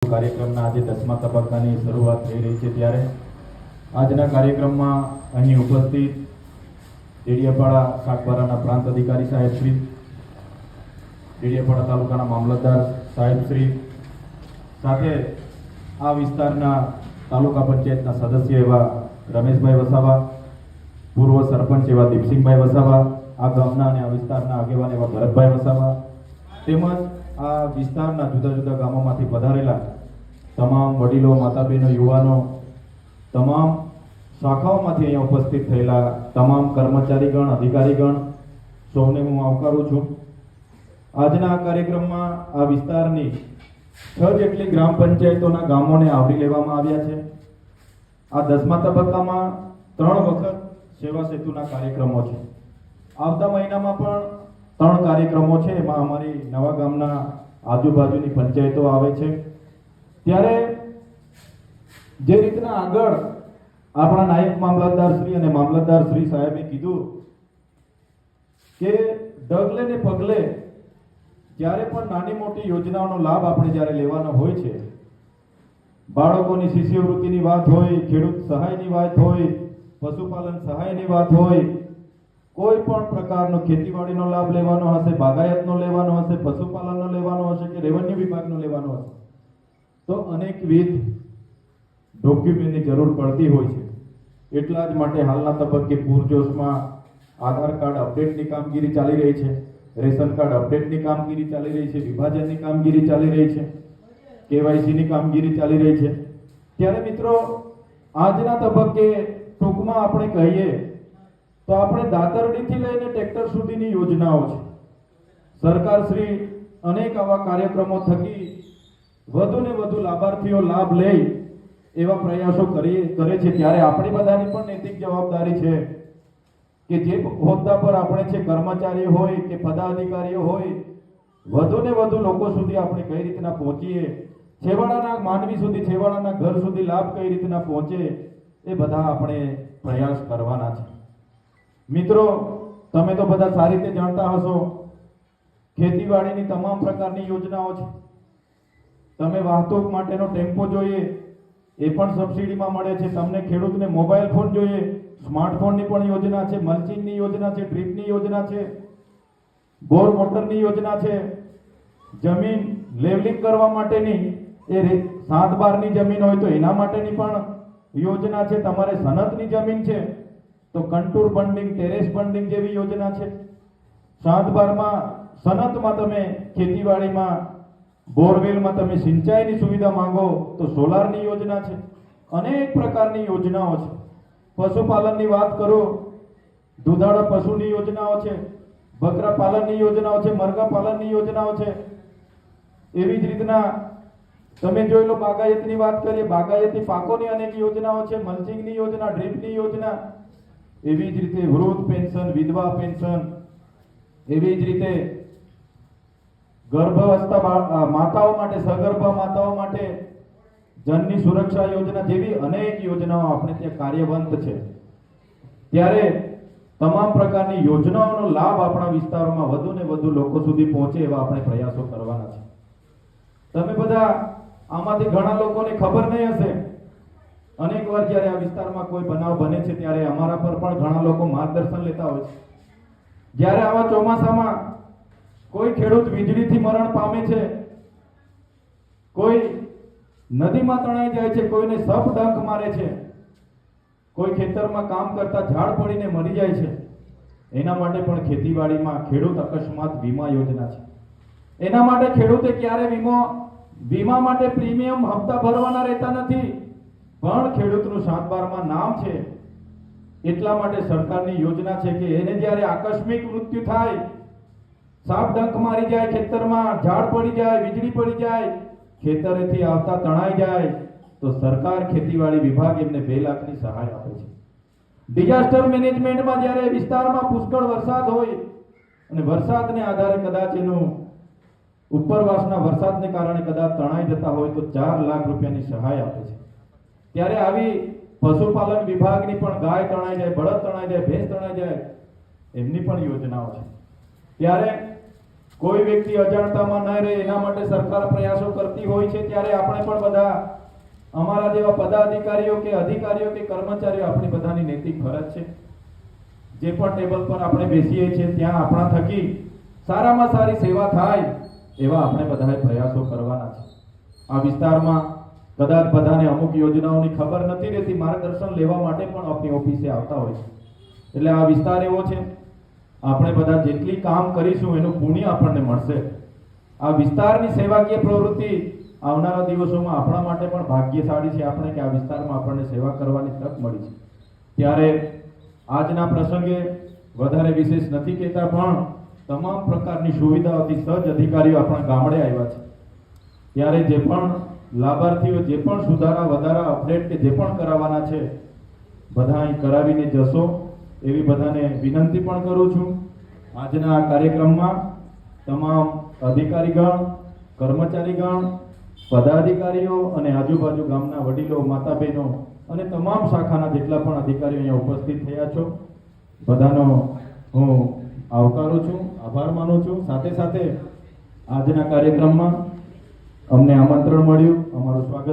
કાર્યક્રમના આજે 10મા તબક્કાની શરૂઆત થઈ રહી છે ત્યારે આજના કાર્યક્રમમાં અહીં ઉપસ્થિત ડેડિયાપાડા સાગબારાના પ્રાંત અધિકારી સાહેબ શ્રી, ડેડિયાપાડા તાલુકાના મામલતદાર સાહેબ શ્રી, સાથે આ વિસ્તારના તાલુકા પંચાયતના સદસ્ય એવા રમેશભાઈ વસાવા, પૂર્વ સરપંચ એવા દીપસિંહભાઈ વસાવા, આ ગામના અને આ વિસ્તારના આગેવાન એવા ભરતભાઈ વસાવા, તેમજ આ વિસ્તારના જુદા જુદા ગામોમાંથી પધારેલા તમામ વડીલો, માતા બહેનો, યુવાનો, તમામ શાખાઓમાંથી અહીંયા ઉપસ્થિત થયેલા તમામ કર્મચારીગણ, અધિકારીગણ, સૌને હું આવકારું છું. આજના આ કાર્યક્રમમાં આ વિસ્તારની 6 જેટલી ગ્રામ પંચાયતોના ગામોને આવરી લેવામાં આવ્યા છે. આ 10મા તબક્કામાં 3 વખત સેવા સેતુના કાર્યક્રમો છે. આવતા મહિનામાં પણ 3 કાર્યક્રમો છે. એમાં અમારી નવા ગામના આજુબાજુની પંચાયતો આવે છે. ત્યારે જે રીતના આગળ આપણા નાયબ મામલતદાર શ્રી અને મામલતદાર શ્રી સાહેબે કીધું કે ડગલે ને પગલે જ્યારે પણ નાની મોટી યોજનાઓનો લાભ આપણે જ્યારે લેવાનો હોય છે, બાળકોની શિષ્યવૃત્તિની વાત હોય, ખેડૂત સહાયની વાત હોય, પશુપાલન સહાયની વાત હોય, કોઈ પણ પ્રકારનો ખેતીવાડીનો લાભ લેવાનો હશે, બાગાયતનો લેવાનો હશે, પશુપાલનનો લેવાનો હશે કે રેવન્યુ વિભાગનો લેવાનો હશે, તો અનેકવિધ ડોક્યુમેન્ટની જરૂર પડતી હોય છે. એટલા જ માટે હાલના તબક્કે પૂરજોશમાં આધાર કાર્ડ અપડેટની કામગીરી ચાલી રહી છે, રેશન કાર્ડ અપડેટની કામગીરી ચાલી રહી છે, વિભાજનની કામગીરી ચાલી રહી છે, કેવાયસીની કામગીરી ચાલી રહી છે. ત્યારે મિત્રો આજના તબક્કે ટૂંકમાં આપણે કહીએ તો આપણે દાતરડીથી લઈને ટ્રેક્ટર સુધીની યોજનાઓ છે. સરકાર શ્રી અનેક આવા કાર્યક્રમો થકી વધુ ને વધુ લાભાર્થીઓ લાભ લે એવા પ્રયાસો કરે છે. ત્યારે આપણી બધાની પણ નૈતિક જવાબદારી છે કે જે હોદ્દા પર આપણે છે, કર્મચારીઓ હોય કે પદાધિકારીઓ હોય, વધુ ને વધુ લોકો સુધી આપણે કઈ રીતના પહોંચીએ, છેવાડાના માનવી સુધી, છેવાડાના ઘર સુધી લાભ કઈ રીતના પહોંચે, એ બધા આપણે પ્રયાસ કરવાના છે. મિત્રો, તમે તો બધા સારી રીતે જાણતા હશો, ખેતીવાડીની તમામ પ્રકારની યોજનાઓ છે. તમે વાહતુક માટેનો ટેમ્પો જોઈએ એ પણ સબસિડીમાં મળે છે. તમને ખેડૂતને મોબાઈલ ફોન જોઈએ, સ્માર્ટફોનની પણ યોજના છે, મલ્ચિંગની યોજના છે, ડ્રીપની યોજના છે, બોર મોટરની યોજના છે, જમીન લેવલિંગ કરવા માટેની એ 7/12ની જમીન હોય તો એના માટેની પણ યોજના છે. તમારે સનતની જમીન છે તો કંટુર બંડિંગ, ટેરેસ બંડિંગ જેવી યોજના છે. 7/12માં સનતમાં તમે ખેતીવાડીમાં બોરવેલમાં તમે સિંચાઈની સુવિધા માંગો તો સોલારની યોજના છે. અનેક પ્રકારની યોજનાઓ છે. પશુપાલનની વાત કરો, દૂધાળા પશુની યોજનાઓ છે, બકરા પાલનની યોજનાઓ છે, મરઘા પાલનની યોજનાઓ છે. એવી જ રીતના તમે જોઈ લો, બાગાયતની વાત કરીએ, બાગાયતી પાકોની અનેક યોજનાઓ છે, મલ્ચિંગની યોજના, ડ્રીપની યોજના. એવી જ રીતે વૃદ્ધ પેન્શન, વિધવા પેન્શન, એવી જ રીતે ગર્ભાવસ્થા માતાઓ માટે, સગર્ભા માતાઓ માટે જનની સુરક્ષા યોજના જેવી અનેક યોજનાઓ આપણે ત્યાં કાર્યવંત છે. ત્યારે તમામ પ્રકારની યોજનાઓનો લાભ આપણા વિસ્તારોમાં વધુ ને વધુ લોકો સુધી પહોંચે એવા આપણે પ્રયાસો કરવાના છે. તમે બધા આમાંથી ઘણા લોકોને ખબર નહીં હશે, અનેક વાર જ્યારે આ વિસ્તારમાં કોઈ બનાવ બને છે ત્યારે અમારા પર પણ ઘણા લોકો માર્ગદર્શન લેતા હોય છે. જ્યારે આવા ચોમાસામાં કોઈ ખેડૂત વીજળીથી મરણ પામે છે, કોઈ નદીમાં તણાઈ જાય છે, કોઈને સપ ડંખ મારે છે, કોઈ ખેતરમાં કામ કરતા ઝાડ પડીને મરી જાય છે, એના માટે પણ ખેતીવાડીમાં ખેડૂત અકસ્માત વીમા યોજના છે. એના માટે ખેડૂતે ક્યારે વીમા માટે પ્રીમિયમ હપ્તા ભરવાના રહેતા નથી, પણ ખેડૂતનું 7/12માં નામ છે. એટલા માટે સરકારની યોજના છે કે એને જ્યારે આકસ્મિક મૃત્યુ થાય, સાપ ડંખ મારી જાય, ખેતરમાં ઝાડ પડી જાય, વીજળી પડી જાય, ખેતરેથી આવતા તણાઈ જાય, તો સરકાર ખેતીવાડી વિભાગ એમને 2 લાખની સહાય આપે છે. ડિઝાસ્ટર મેનેજમેન્ટમાં જ્યારે વિસ્તારમાં પુષ્કળ વરસાદ હોય અને વરસાદને આધારે કદાચ એનું ઉપરવાસના વરસાદને કારણે કદાચ તણાઈ જતા હોય તો 4 લાખ રૂપિયાની સહાય આપે છે. ત્યારે આવી પશુપાલન વિભાગની પણ ગાય તણાઈ જાય, બળદ તણાઈ જાય, ભેંસ તણાઈ જાય, એમની પણ યોજનાઓ છે. ત્યારે કોઈ વ્યક્તિ અજાણતામાં ન રહે એના માટે સરકાર પ્રયાસો કરતી હોય છે, ત્યારે આપણે પણ બધા અમારા જેવા પદાધિકારીઓ કે અધિકારીઓ કે કર્મચારીઓ આપણી બધાની નૈતિક ફરજ છે, જે પણ ટેબલ પર આપણે બેસીએ છીએ ત્યાં આપણા થકી સારામાં સારી સેવા થાય એવા આપણે બધાએ પ્રયાસો કરવાના છે. આ વિસ્તારમાં કદાચ બધાને અમુક યોજનાઓની ખબર નથી રહેતી, માર્ગદર્શન લેવા માટે પણ આપણી ઓફિસે આવતા હોય છે. એટલે આ વિસ્તાર એવો છે, આપણે બધા જેટલી કામ કરીશું એનું પુણ્ય આપણને મળશે. આ વિસ્તારની સેવાકીય પ્રવૃત્તિ આવનારા દિવસોમાં આપણા માટે પણ ભાગ્યશાળી છે આપણે કે આ વિસ્તારમાં આપણને સેવા કરવાની તક મળી છે. ત્યારે આજના પ્રસંગે વધારે વિશેષ નથી કહેતા, પણ તમામ પ્રકારની સુવિધાઓથી સજ્જ અધિકારીઓ આપણા ગામડે આવ્યા છે. ત્યારે જે પણ લાભાર્થીઓ જે પણ સુધારા વધારા અપડેટ કે જે પણ કરાવવાના છે બધા અહીં કરાવીને જશો એવી બધાને વિનંતી પણ કરું છું. આજના આ કાર્યક્રમમાં તમામ અધિકારીગણ, કર્મચારીગણ, પદાધિકારીઓ અને આજુબાજુ ગામના વડીલો, માતા બહેનો અને તમામ શાખાના જેટલા પણ અધિકારીઓ અહીંયા ઉપસ્થિત થયા છો, બધાનો હું આવકારું છું, આભાર માનું છું. સાથે સાથે આજના કાર્યક્રમમાં અમને આમંત્રણ મળ્યું, અમારું સ્વાગત